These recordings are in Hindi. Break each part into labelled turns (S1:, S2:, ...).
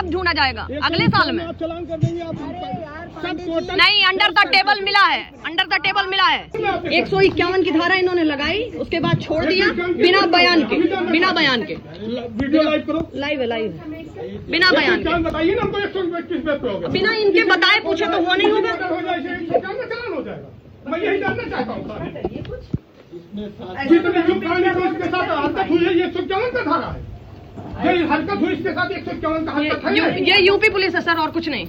S1: कब ढूंढा जाएगा? अगले साल में?
S2: चालान कर देंगे आप।
S1: नहीं, अंडर द टेबल मिला है, अंडर द टेबल मिला है। 151 की धारा इन्होंने लगाई, उसके बाद छोड़ दिया बिना बयान के, बिना बयान के।
S2: वीडियो लाइव करो।
S1: लाइव है, लाइव है, बिना बयान के।
S2: बताइए ना हमको 121 पे होगा।
S1: बिना इनके बताए पूछे तो वो नहीं होगा।
S2: हो जाएगा। मैं यही जानना चाहता हूँ। इसके साथ हरकत हुई है, ये 151 का धारा है। ये हरकत हुई इसके साथ 151 का हरकत है।
S1: ये यूपी पुलिस है सर, और कुछ नहीं।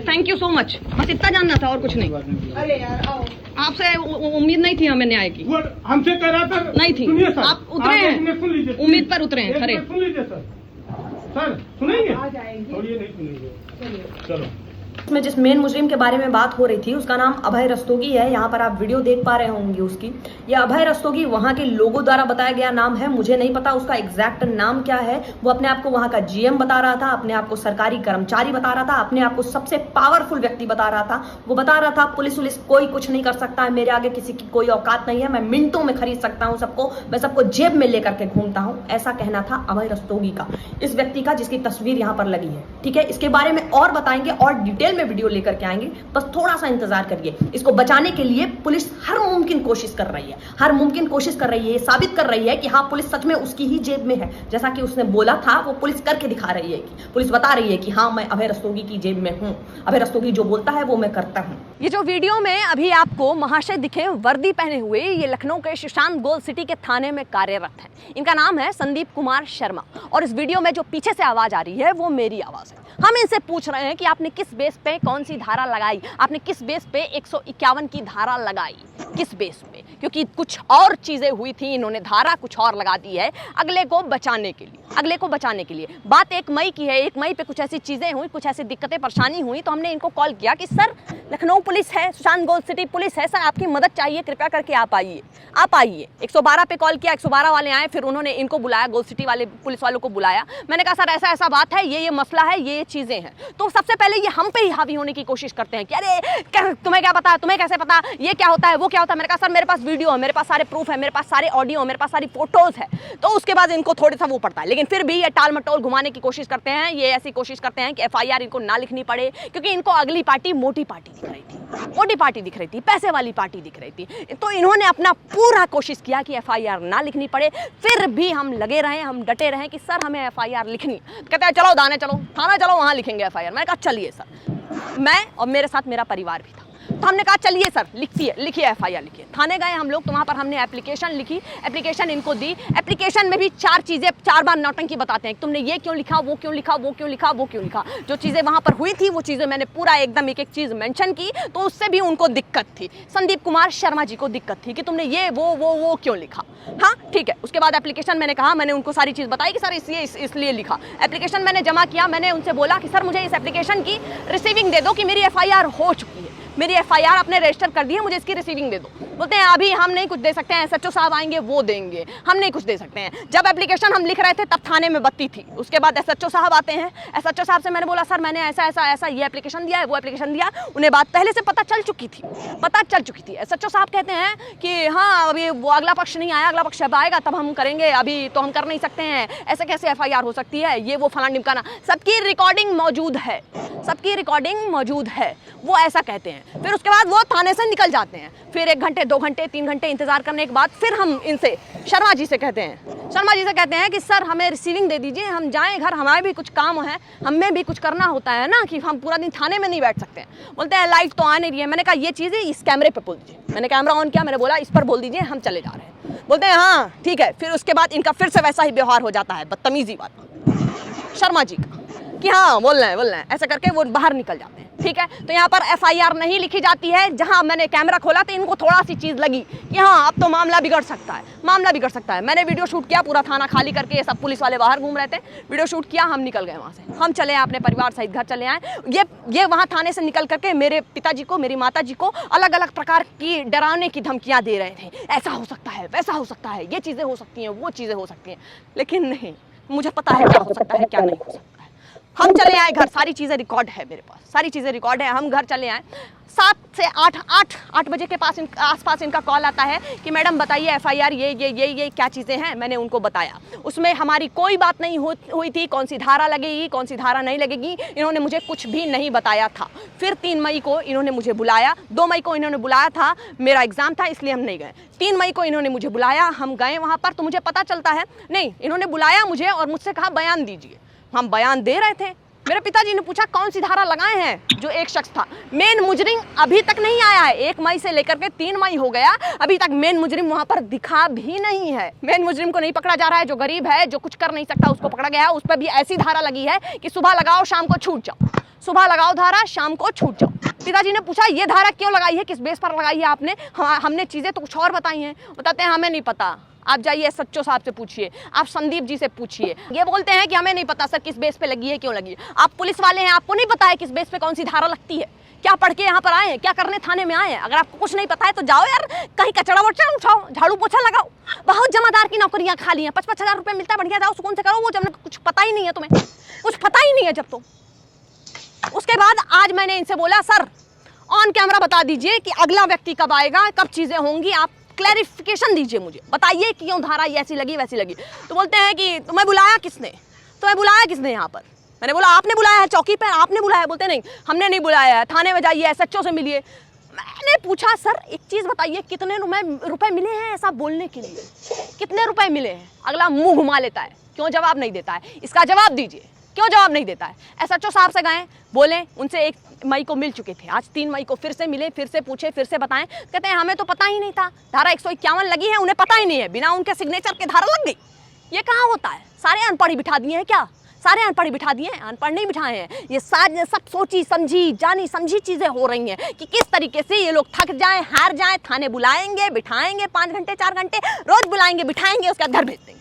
S1: थैंक यू सो मच, बस इतना जानना था और कुछ नहीं।
S3: अरे यार आओ,
S1: आपसे उम्मीद नहीं थी हमें न्याय की।
S2: हमसे कह रहा था
S1: नहीं थी।
S2: सुनिए सर,
S1: आप उतरे हैं,
S2: सुन लीजिए,
S1: उम्मीद पर उतरे हैं खरे।
S2: सुन लीजिए सर, सर सुनेंगे?
S3: आ जाएंगे।
S2: और ये नहीं सुनेंगे। चलो।
S4: इसमें जिस मेन मुजरिम के बारे में बात हो रही थी उसका नाम अभय रस्तोगी है। यहाँ पर आप वीडियो देख पा रहे होंगे उसकी। यह अभय रस्तोगी वहाँ के लोगों द्वारा बताया गया नाम है। मुझे नहीं पता उसका एग्जैक्ट नाम क्या है। वो अपने आप को वहाँ का जीएम बता रहा था, अपने आप को सरकारी कर्मचारी बता रहा था, अपने आप को सबसे पावरफुल व्यक्ति बता रहा था। वो बता रहा था पुलिस वुलिस कोई कुछ नहीं कर सकता है, मेरे आगे किसी की कोई औकात नहीं है, मैं मिनटों में खरीद सकता हूँ सबको, मैं सबको जेब में लेकर के घूमता हूँ। ऐसा कहना था अभय रस्तोगी का, इस व्यक्ति का जिसकी तस्वीर यहाँ पर लगी है। ठीक है, इसके बारे में और बताएंगे और डिटेल में वीडियो लेकर के आएंगे, बस थोड़ा सा इंतजार करिए। इसको बचाने के लिए पुलिस हर मुमकिन कोशिश कर रही है, हर मुमकिन कोशिश कर रही है, साबित कर रही है कि हाँ पुलिस सच में उसकी ही जेब में है। जैसा कि उसने बोला था वो पुलिस करके दिखा रही है, कि पुलिस बता रही है कि हाँ मैं अभय रस्तोगी की जेब में हूँ, अभय रस्तोगी जो बोलता है वो मैं करता हूँ।
S1: ये जो वीडियो में अभी आपको महाशय दिखे वर्दी पहने हुए, ये लखनऊ के सुशांत गोल्ड सिटी के थाने में कार्यरत हैं। इनका नाम है संदीप कुमार शर्मा, और इस वीडियो में जो पीछे से आवाज आ रही है वो मेरी आवाज है। हम इनसे पूछ रहे हैं कि आपने किस बेस पे कौन सी धारा लगाई, आपने किस बेस पे 151 की धारा लगाई, किस बेस पे? क्योंकि कुछ और चीजें हुई थी, इन्होंने धारा कुछ और लगा दी है अगले को बचाने के लिए, अगले को बचाने के लिए। बात 1 मई की है, 1 मई पे कुछ ऐसी चीजें हुई, कुछ ऐसी दिक्कतें परेशानी हुई, तो हमने इनको कॉल किया कि सर लखनऊ पुलिस है, सुशांत गोल्ड सिटी पुलिस है, सर आपकी मदद चाहिए, कृपया करके आप आइए, आप आइए। 112 पे कॉल किया, 112 वाले आए, फिर उन्होंने इनको बुलाया, गोल्ड सिटी वाले पुलिस वालों को बुलाया। मैंने कहा सर ऐसा ऐसा बात है, ये मसला है, ये चीजें हैं। तो सबसे पहले ये हम पे ही हावी होने की कोशिश करते हैं कि अरे तुम्हें क्या पता, तुम्हें कैसे पता, ये क्या होता है, वो क्या होता है। मैंने कहा सर मेरे पास वीडियो है, मेरे पास सारे प्रूफ है, मेरे पास सारे ऑडियो है, मेरे पास सारी फोटोज है। तो उसके बाद इनको थोड़ा सा वो पड़ता है, लेकिन फिर भी ये टाल मटोल घुमाने की कोशिश करते हैं। ये ऐसी कोशिश करते हैं कि एफआईआर इनको ना लिखनी पड़े, क्योंकि इनको अगली पार्टी मोटी पार्टी दिख रही थी, मोटी पार्टी दिख रही थी, पैसे वाली पार्टी दिख रही थी। तो इन्होंने अपना पूरा कोशिश किया कि एफआईआर ना लिखनी पड़े। फिर भी हम लगे रहे, हम डटे रहे कि सर हमें एफआईआर लिखनी। कहते हैं चलो थाने चलो, थाना चलो, वहां लिखेंगे एफआईआर। मैंने कहा चलिए सर, मैं और मेरे साथ मेरा परिवार भी था, तो हमने कहा चलिए सर लिखिए एफआईआर लिखिए। थाने गए हम लोग, तो वहाँ पर हमने एप्लीकेशन लिखी, एप्लीकेशन इनको दी। एप्लीकेशन में भी 4 चीज़ें 4 बार नौटंकी बताते हैं कि तुमने ये क्यों लिखा, वो क्यों लिखा, वो क्यों लिखा, वो क्यों लिखा। जो चीज़ें वहाँ पर हुई थी वो चीज़ें मैंने पूरा एकदम एक चीज़ मेंशन की, तो उससे भी उनको दिक्कत थी। संदीप कुमार शर्मा जी को दिक्कत थी कि तुमने ये वो क्यों लिखा। हाँ ठीक है, उसके बाद एप्लीकेशन मैंने कहा, मैंने उनको सारी चीज़ बताई कि सर इसलिए लिखा। एप्लीकेशन मैंने जमा किया, मैंने उनसे बोला कि सर मुझे इस एप्लीकेशन की रिसीविंग दे दो कि मेरी एफआईआर हो चुकी है, मेरी एफआईआर आपने रजिस्टर कर दी है, मुझे इसकी रिसीविंग दे दो। बोलते हैं अभी हम नहीं कुछ दे सकते हैं, एसएचओ साहब आएंगे वो देंगे, हम नहीं कुछ दे सकते हैं। जब एप्लीकेशन हम लिख रहे थे तब थाने में बत्ती थी। उसके बाद एसएचओ साहब आते हैं, एसएचओ साहब से मैंने बोला सर मैंने ऐसा ये एप्लीकेशन दिया है, वो एप्लीकेशन दिया। उन्हें बात पहले से पता चल चुकी थी। एसएचओ साहब कहते हैं कि हाँ अभी वो अगला पक्ष नहीं आया, अगला पक्ष जब आएगा तब हम करेंगे, अभी तो हम कर नहीं सकते हैं, ऐसे कैसे एफआईआर हो सकती है, ये वो फलाना ढिमकाना। सबकी रिकॉर्डिंग मौजूद है, वो ऐसा कहते हैं। फिर उसके बाद वो थाने से निकल जाते हैं। फिर 1 घंटे 2 घंटे 3 घंटे इंतजार करने के बाद फिर हम इनसे शर्मा जी से कहते हैं कि सर हमें रिसीविंग दे दीजिए, हम जाएं घर, हमारे भी कुछ काम है, हमें भी कुछ करना होता है ना, कि हम पूरा दिन थाने में नहीं बैठ सकते हैं। बोलते हैं लाइट तो आ नहीं रही है। मैंने कहा ये चीज़ें इस कैमरे पे बोल दीजिए। मैंने कैमरा ऑन किया, मैंने बोला इस पर बोल दीजिए हम चले जा रहे हैं। बोलते हैं हाँ ठीक है। फिर उसके बाद इनका फिर से वैसा ही व्यवहार हो जाता है, बदतमीजी वाला शर्मा जी का, कि हाँ बोल रहे हैं ऐसा करके वो बाहर निकल जाते हैं। ठीक है, तो यहाँ पर एफआईआर नहीं लिखी जाती है। जहाँ मैंने कैमरा खोला तो इनको थोड़ा सी चीज़ लगी कि हाँ अब तो मामला बिगड़ सकता है। मैंने वीडियो शूट किया, पूरा थाना खाली करके, ये सब पुलिस वाले बाहर घूम रहे थे, वीडियो शूट किया, हम निकल गए वहाँ से। हम चले आए अपने परिवार सहित घर चले आए। ये वहाँ थाने से निकल करके मेरे पिताजी को, मेरी माताजी को अलग अलग प्रकार की डराने की धमकियाँ दे रहे थे। ऐसा हो सकता है, वैसा हो सकता है, ये चीज़ें हो सकती हैं, वो चीज़ें हो सकती हैं। लेकिन नहीं, मुझे पता है क्या हो सकता है क्या नहीं हो सकता है। हम चले आए घर, सारी चीज़ें रिकॉर्ड है मेरे पास, सारी चीज़ें रिकॉर्ड है। हम घर चले आए, 7 से 8 बजे के आसपास इनका कॉल आता है कि मैडम बताइए एफआईआर ये क्या चीज़ें हैं। मैंने उनको बताया, उसमें हमारी कोई बात नहीं हुई थी, कौन सी धारा लगेगी कौन सी धारा नहीं लगेगी, इन्होंने मुझे कुछ भी नहीं बताया था। फिर 3 मई को इन्होंने मुझे बुलाया, 2 मई को इन्होंने बुलाया था, मेरा एग्ज़ाम था इसलिए हम नहीं गए। 3 मई को इन्होंने मुझे बुलाया, हम गए वहाँ पर, तो मुझे पता चलता है नहीं, इन्होंने बुलाया मुझे और मुझसे कहा बयान दीजिए। हम बयान दे रहे थे, मेरे पिताजी ने पूछा कौन सी धारा लगाए हैं। जो एक शख्स था, मेन मुजरिम अभी तक नहीं आया है। 1 मई से लेकर के 3 मई हो गया, अभी तक मेन मुजरिम वहां पर दिखा भी नहीं है। मेन मुजरिम को नहीं पकड़ा जा रहा है, जो गरीब है, जो कुछ कर नहीं सकता, उसको पकड़ा गया है। उस पर भी ऐसी धारा लगी है कि सुबह लगाओ शाम को छूट जाओ, सुबह लगाओ धारा शाम को छूट जाओ। पिताजी ने पूछा ये धारा क्यों लगाई है, किस बेस पर लगाई है आपने। हमने चीज़ें तो कुछ और बताई हैं। बताते हैं हमें नहीं पता, आप जाइए सच्चो साहब से पूछिए, आप संदीप जी से पूछिए। ये बोलते हैं कि हमें नहीं पता सर किस बेस पे लगी है, क्यों लगी है। आप पुलिस वाले हैं, आपको नहीं पता है किस बेस पे कौन सी धारा लगती है। क्या पढ़ के यहाँ पर आए हैं, क्या करने थाने में आए हैं। अगर आपको कुछ नहीं पता है तो जाओ यार कहीं कचरा वचरा उठाओ, झाड़ू पोछा लगाओ। बहुत जमादार की नौकरियां खाली हैं, 5-5 हज़ार रुपये मिलता है, बढ़िया जाओ सुकून से करो। वो जब कुछ पता ही नहीं है, तुम्हें कुछ पता ही नहीं है जब। तो उसके बाद आज मैंने इनसे बोला सर ऑन कैमरा बता दीजिए कि अगला व्यक्ति कब आएगा, कब चीज़ें होंगी, आप क्लैरिफिकेशन दीजिए मुझे, बताइए कि क्यों धारा ऐसी लगी वैसी लगी। तो बोलते हैं कि तुम्हें बुलाया किसने, तुम्हें बुलाया किसने यहाँ पर। मैंने बोला आपने बुलाया है चौकी पर, आपने बुलाया। बोलते नहीं हमने नहीं बुलाया है, थाने में जाइए एसएचओ से मिलिए। मैंने पूछा सर एक चीज़ बताइए कितने रुपए मिले हैं ऐसा बोलने के लिए, कितने रुपए मिले हैं। अगला मुंह घुमा लेता है, क्यों जवाब नहीं देता है, इसका जवाब दीजिए, क्यों जवाब नहीं देता है। एसएचओ साहब से गए, बोले उनसे 1 मई को मिल चुके थे, आज 3 मई को फिर से मिले, फिर से पूछे, फिर से बताएं। कहते हैं हमें तो पता ही नहीं था, धारा 151 लगी है, उन्हें पता ही नहीं है, बिना उनके सिग्नेचर के धारा लग गई। ये कहाँ होता है, सारे अनपढ़ ही बिठा दिए हैं क्या, सारे अनपढ़ ही बिठा दिए हैं। अनपढ़ नहीं बिठाए हैं, ये सारे सब सोची समझी जानी समझी चीज़ें हो रही हैं कि किस तरीके से ये लोग थक जाएं, हार जाएं, थाने बुलाएंगे बिठाएंगे 5 घंटे 4 घंटे रोज बुलाएंगे बिठाएंगे, उसके बाद घर भेज देंगे।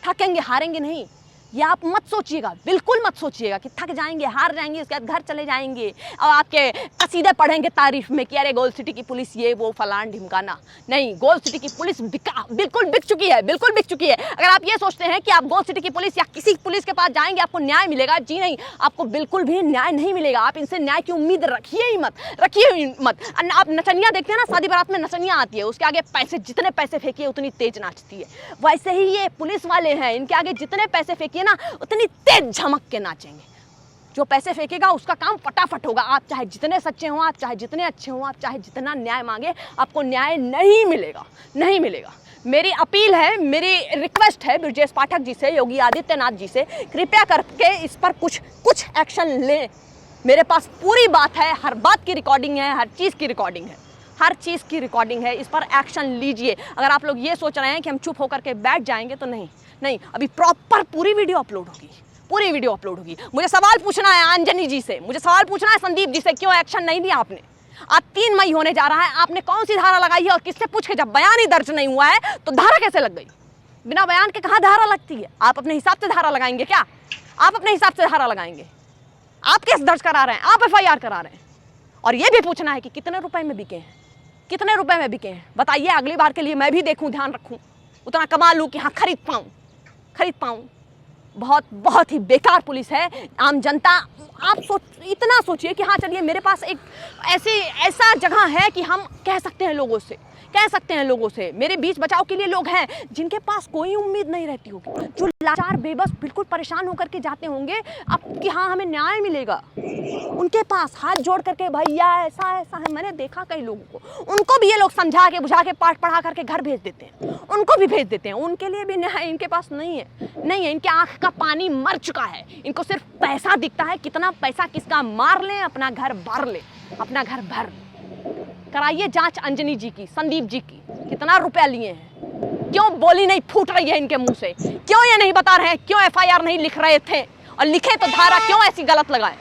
S1: थकेंगे हारेंगे नहीं, ये आप मत सोचिएगा, बिल्कुल मत सोचिएगा कि थक जाएंगे हार जाएंगे उसके बाद घर चले जाएंगे और आपके कसीदे पढ़ेंगे तारीफ में कि अरे गोल्ड सिटी की पुलिस ये वो फलान ढिमकाना। नहीं, गोल्ड सिटी की पुलिस बिल्कुल बिक चुकी है, बिल्कुल बिक चुकी है। अगर आप ये सोचते हैं कि आप गोल्ड सिटी की पुलिस या किसी पुलिस के पास जाएंगे आपको न्याय मिलेगा, जी नहीं, आपको बिल्कुल भी न्याय नहीं मिलेगा। आप इनसे न्याय की उम्मीद रखिए ही मत। आप नचनिया देखते हैं ना, शादी बारात में नचनिया आती है, उसके आगे पैसे जितने पैसे फेंकिए उतनी तेज नाचती है। वैसे ही ये पुलिस वाले हैं, इनके आगे जितने पैसे फेंकिए ना उतनी तेज झमक के नाचेंगे। जो पैसे फेंकेगा उसका काम फटाफट होगा। आप चाहे जितने सच्चे हों, आप चाहे जितने अच्छे हों, आप चाहे जितना न्याय मांगे, आपको न्याय नहीं मिलेगा, नहीं मिलेगा। मेरी अपील है, मेरी रिक्वेस्ट है ब्रजेश पाठक जी से, योगी आदित्यनाथ जी से, कृपया करके इस पर कुछ एक्शन लें। मेरे पास पूरी बात है, हर बात की रिकॉर्डिंग है, हर चीज़ की रिकॉर्डिंग है, हर चीज़ की रिकॉर्डिंग है। इस पर एक्शन लीजिए। अगर आप लोग ये सोच रहे हैं कि हम चुप होकर के बैठ जाएंगे तो नहीं, अभी प्रॉपर पूरी वीडियो अपलोड होगी, पूरी वीडियो अपलोड होगी। मुझे सवाल पूछना है अंजनी जी से, मुझे सवाल पूछना है संदीप जी से, क्यों एक्शन नहीं लिया आपने। आज 3 मई होने जा रहा है, आपने कौन सी धारा लगाई है और किससे पूछ के, जब बयान ही दर्ज नहीं हुआ है तो धारा कैसे लग गई। बिना बयान के कहाँ धारा लगती है। आप अपने हिसाब से धारा लगाएंगे क्या, आप अपने हिसाब से धारा लगाएंगे। आप केस दर्ज करा रहे हैं, आप एफआईआर करा रहे हैं। और ये भी पूछना है कि कितने रुपए में बिके हैं, कितने रुपए में बिके हैं, बताइए। अगली बार के लिए मैं भी देखूं, ध्यान रखूं, उतना कमा लूं कि हाँ खरीद पाऊं। बहुत ही बेकार पुलिस है। आम जनता, आप इतना सोचिए कि हाँ चलिए मेरे पास एक ऐसा जगह है कि हम कह सकते हैं लोगों से, मेरे बीच बचाव के लिए लोग हैं जिनके पास कोई उम्मीद नहीं रहती होगी, जो लाचार बेबस बिल्कुल परेशान होकर के जाते होंगे अब कि हाँ हमें न्याय मिलेगा। उनके पास हाथ जोड़ करके भैया ऐसा है, मैंने देखा कई लोगों को, उनको भी ये लोग समझा के बुझा के पाठ पढ़ा करके घर भेज देते हैं, उनको भी भेज देते हैं। उनके लिए भी न्याय इनके पास नहीं है। इनके आँख का पानी मर चुका है, इनको सिर्फ पैसा दिखता है, कितना पैसा किसका मार लें, अपना घर भर कराइए जांच अंजनी जी की, संदीप जी की, कितना रुपया लिए हैं, क्यों बोली नहीं फूट रही है इनके मुंह से, क्यों ये नहीं बता रहे हैं, क्यों एफआईआर नहीं लिख रहे थे, और लिखे तो धारा क्यों ऐसी गलत लगाए।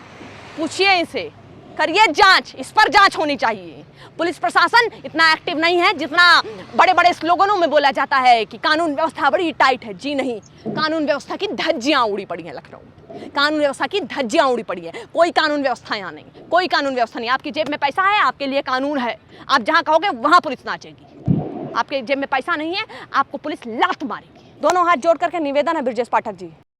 S1: पूछिए इनसे, करिए जांच, इस पर जांच होनी चाहिए। पुलिस प्रशासन इतना एक्टिव नहीं है जितना बड़े बड़े स्लोगनों में बोला जाता है कि कानून व्यवस्था बड़ी टाइट है। जी नहीं, कानून व्यवस्था की धज्जियां उड़ी पड़ी हैं लखनऊ में, कानून व्यवस्था की धज्जियां उड़ी पड़ी है। कोई कानून व्यवस्था यहाँ नहीं, कोई कानून व्यवस्था नहीं। आपकी जेब में पैसा है, आपके लिए कानून है, आप जहाँ कहोगे वहाँ पुलिस नाचेगी। आपके जेब में पैसा नहीं है, आपको पुलिस लात मारेगी। दोनों हाथ जोड़ करके निवेदन है ब्रजेश पाठक जी,